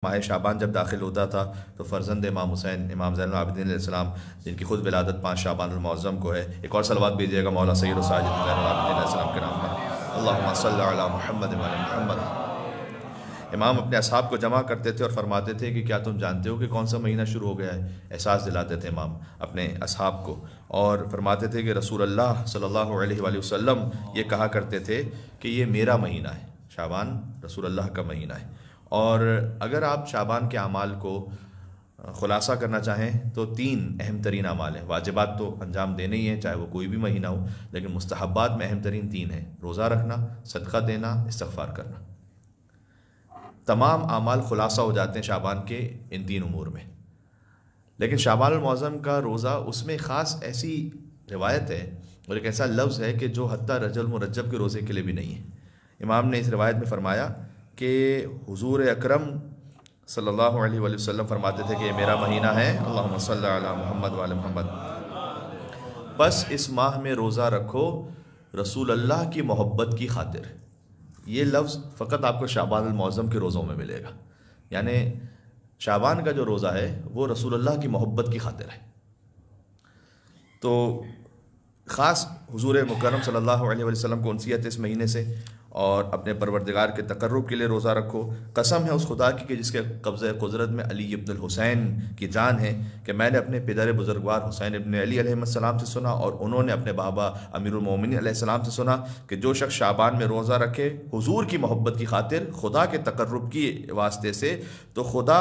ماہ شعبان جب داخل ہوتا تھا تو فرزند امام حسین امام زین العابدین علیہ السلام، جن کی خود ولادت 5 شعبان المعظم کو ہے، ایک اور صلوات بھیجیے گا مولا سید الساجد زین العابدین علیہ السلام کے نام پر، اللہم صلی علی محمد و علی محمد۔ امام اپنے اصحاب کو جمع کرتے تھے اور فرماتے تھے کہ کیا تم جانتے ہو کہ کون سا مہینہ شروع ہو گیا ہے؟ احساس دلاتے تھے امام اپنے اصحاب کو، اور فرماتے تھے کہ رسول اللہ صلی اللہ علیہ وآلہ وسلم یہ کہا کرتے تھے کہ یہ میرا مہینہ ہے، شعبان رسول اللہ کا مہینہ ہے۔ اور اگر آپ شعبان کے اعمال کو خلاصہ کرنا چاہیں تو 3 اہم ترین اعمال ہیں۔ واجبات تو انجام دینے ہی ہیں چاہے وہ کوئی بھی مہینہ ہو، لیکن مستحبات میں اہم ترین 3 ہیں: روزہ رکھنا، صدقہ دینا، استغفار کرنا۔ تمام اعمال خلاصہ ہو جاتے ہیں شعبان کے ان 3 امور میں، لیکن شعبان المعظم کا روزہ، اس میں خاص ایسی روایت ہے اور ایک ایسا لفظ ہے کہ جو حتیٰ رجب المرجب کے روزے کے لیے بھی نہیں ہے۔ امام نے اس روایت میں فرمایا کہ حضور اکرم صلی اللہ علیہ وآلہ وسلم فرماتے تھے کہ یہ میرا مہینہ ہے، اللہم صلی علی محمد وعلی محمد، بس اس ماہ میں روزہ رکھو رسول اللہ کی محبت کی خاطر۔ یہ لفظ فقط آپ کو شعبان المعظم کے روزوں میں ملے گا، یعنی شعبان کا جو روزہ ہے وہ رسول اللہ کی محبت کی خاطر ہے۔ تو خاص حضور مکرم صلی اللہ علیہ وآلہ وسلم کو انسیت اس مہینے سے، اور اپنے پروردگار کے تقرب کے لیے روزہ رکھو۔ قسم ہے اس خدا کی کہ جس کے قبضہ قدرت میں علی ابن الحسین کی جان ہے، کہ میں نے اپنے پدر بزرگوار حسین ابن علی علیہ السلام سے سنا، اور انہوں نے اپنے بابا امیر المومنین علیہ السلام سے سنا کہ جو شخص شعبان میں روزہ رکھے حضور کی محبت کی خاطر، خدا کے تقرب کی واسطے سے، تو خدا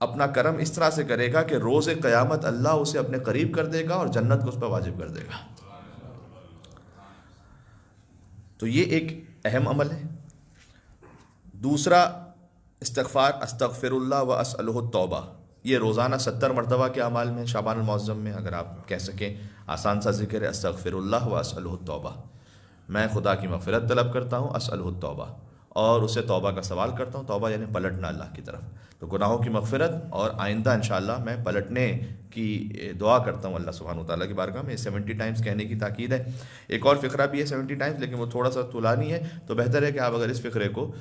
اپنا کرم اس طرح سے کرے گا کہ روز قیامت اللہ اسے اپنے قریب کر دے گا اور جنت کو اس پر واجب کر دے گا۔ تو یہ ایک اہم عمل ہے۔ دوسرا استغفار، استغفر اللہ و اسألہ التوبہ، یہ روزانہ 70 مرتبہ کے اعمال میں شعبان المعظم میں، اگر آپ کہہ سکیں آسان سا ذکر ہے، استغفر اللہ و اسألہ التوبہ، میں خدا کی مغفرت طلب کرتا ہوں، اسألہ التوبہ، اور اسے توبہ کا سوال کرتا ہوں۔ توبہ یعنی پلٹنا اللہ کی طرف، تو گناہوں کی مغفرت، اور آئندہ انشاءاللہ میں پلٹنے کی دعا کرتا ہوں اللہ سبحانہ وتعالیٰ کی بارگاہ میں۔ 70 ٹائمز کہنے کی تاکید ہے۔ ایک اور فقرہ بھی ہے 70 ٹائمز، لیکن وہ تھوڑا سا طولانی ہے، تو بہتر ہے کہ آپ اگر اس فقرے کو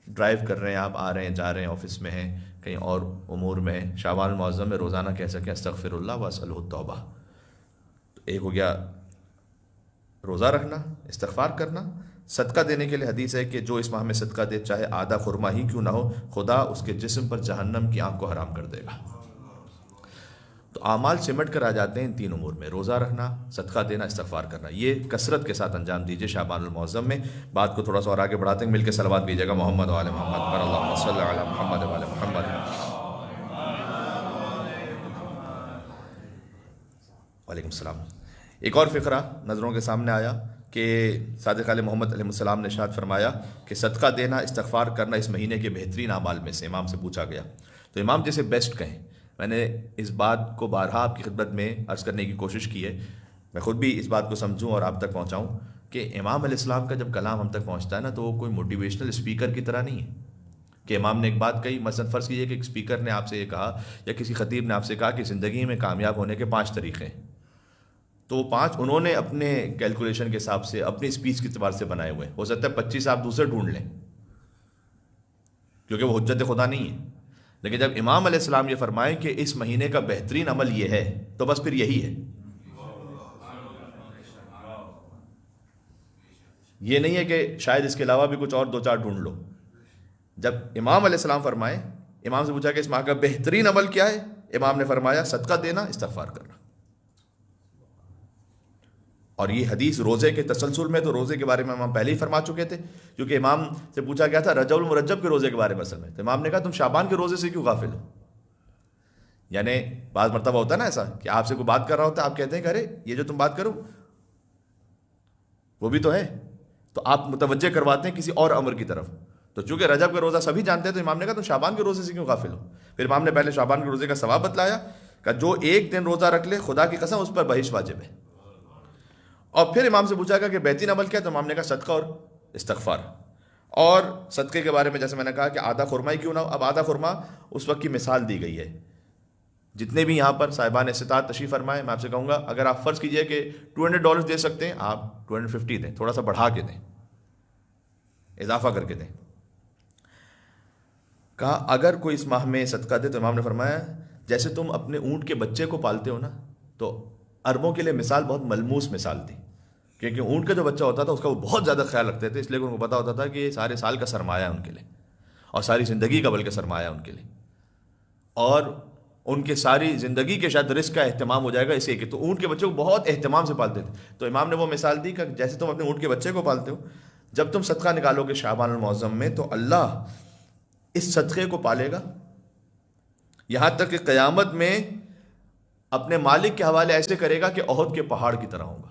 ڈرائیو کر رہے ہیں، آپ آ رہے ہیں جا رہے ہیں، آفس میں ہیں، کہیں اور امور میں ہیں، شعبان المعظم میں روزانہ کہہ سکیں استغفر اللہ و اسألہ التوبہ۔ تو ایک ہو گیا روزہ رکھنا، استغفار کرنا۔ صدقہ دینے کے لیے حدیث ہے کہ جو اس ماہ میں صدقہ دے، چاہے آدھا خرما ہی کیوں نہ ہو، خدا اس کے جسم پر جہنم کی آنکھ کو حرام کر دے گا۔ تو اعمال سمٹ کر آ جاتے ہیں ان 3 امور میں: روزہ رکھنا، صدقہ دینا، استغفار کرنا۔ یہ کثرت کے ساتھ انجام دیجیے شعبان المعظم میں۔ بات کو تھوڑا سا اور آگے بڑھاتے ہیں، مل کے صلوات بھیجیے گا محمد وعلی محمد پر، اللہم صلی علی محمد وعلی محمد۔ وعلیکم السلام۔ ایک اور فقرہ نظروں کے سامنے آیا کہ صادق علیہ محمد علیہ السلام نے ارشاد فرمایا کہ صدقہ دینا، استغفار کرنا اس مہینے کے بہترین اعمال میں سے۔ امام سے پوچھا گیا تو امام جسے بیسٹ کہیں، میں نے اس بات کو بارہا آپ کی خدمت میں عرض کرنے کی کوشش کی ہے، میں خود بھی اس بات کو سمجھوں اور آپ تک پہنچاؤں کہ امام علیہ السلام کا جب کلام ہم تک پہنچتا ہے نا، تو وہ کوئی موٹیویشنل اسپیکر کی طرح نہیں ہے کہ امام نے ایک بات کہی، مثلا فرض کیجئے کہ ایک اسپیکر نے آپ سے یہ کہا یا کسی خطیب نے آپ سے کہا کہ زندگی میں کامیاب ہونے کے 5 طریقے ہیں، تو وہ 5 انہوں نے اپنے کیلکولیشن کے حساب سے، اپنی اسپیچ کے اعتبار سے بنائے ہوئے ہیں۔ ہو سکتا ہے 25 آپ دوسرے ڈھونڈ لیں کیونکہ وہ حجت خدا نہیں ہے، لیکن جب امام علیہ السلام یہ فرمائیں کہ اس مہینے کا بہترین عمل یہ ہے، تو بس پھر یہی ہے۔ یہ نہیں ہے کہ شاید اس کے علاوہ بھی کچھ اور 2-4 ڈھونڈ لو۔ جب امام علیہ السلام فرمائیں، امام سے پوچھا کہ اس ماہ کا بہترین عمل کیا ہے، امام نے فرمایا صدقہ دینا، استغفار کرنا۔ اور یہ حدیث روزے کے تسلسل میں، تو روزے کے بارے میں امام پہلے ہی فرما چکے تھے، کیونکہ امام سے پوچھا گیا تھا رجب المرجب کے روزے کے بارے میں اصل میں، تو امام نے کہا تم شعبان کے روزے سے کیوں غافل ہو؟ یعنی بعض مرتبہ ہوتا ہے نا ایسا کہ آپ سے کوئی بات کر رہا ہوتا ہے، آپ کہتے ہیں کہ ارے یہ جو تم بات کرو وہ بھی تو ہے، تو آپ متوجہ کرواتے ہیں کسی اور امر کی طرف۔ تو چونکہ رجب کا روزہ سبھی جانتے ہیں، تو امام نے کہا تم شعبان کے روزے سے کیوں غافل ہو؟ پھر امام نے پہلے شعبان کے روزے کا ثواب بتلایا کہ جو ایک دن روزہ رکھ لے، خدا کی قسم اس پر بہشت واجب ہے۔ اور پھر امام سے پوچھا گیا کہ بہترین عمل کیا ہے، تو امام نے کہا صدقہ اور استغفار۔ اور صدقے کے بارے میں جیسے میں نے کہا کہ آدھا خرما ہی کیوں نہ ہو، اب آدھا خرما اس وقت کی مثال دی گئی ہے۔ جتنے بھی یہاں پر صاحبان استطاعت تشریف فرمائے، میں آپ سے کہوں گا اگر آپ فرض کیجئے کہ $200 دے سکتے ہیں، آپ 250 دیں، تھوڑا سا بڑھا کے دیں، اضافہ کر کے دیں۔ کہا اگر کوئی اس ماہ میں صدقہ دے تو امام نے فرمایا جیسے تم اپنے اونٹ کے بچے کو پالتے ہو نا. تو عربوں کے لیے مثال بہت ملموس مثال تھی، کیونکہ اونٹ کا جو بچہ ہوتا تھا اس کا وہ بہت زیادہ خیال رکھتے تھے، اس لیے ان کو پتا ہوتا تھا کہ یہ سارے سال کا سرمایہ ہے ان کے لیے، اور ساری زندگی کا بلکہ سرمایہ ہے ان کے لیے، اور ان کے ساری زندگی کے شاید رزق کا اہتمام ہو جائے گا اسے کہ تو اونٹ کے بچے کو بہت اہتمام سے پالتے تھے. تو امام نے وہ مثال دی کہ جیسے تم اپنے اونٹ کے بچے کو پالتے ہو، جب تم صدقہ نکالو گے شعبان المعظم میں تو اللہ اس صدقے کو پالے گا یہاں تک کہ قیامت میں اپنے مالک کے حوالے ایسے کرے گا کہ احد کے پہاڑ کی طرح ہوگا.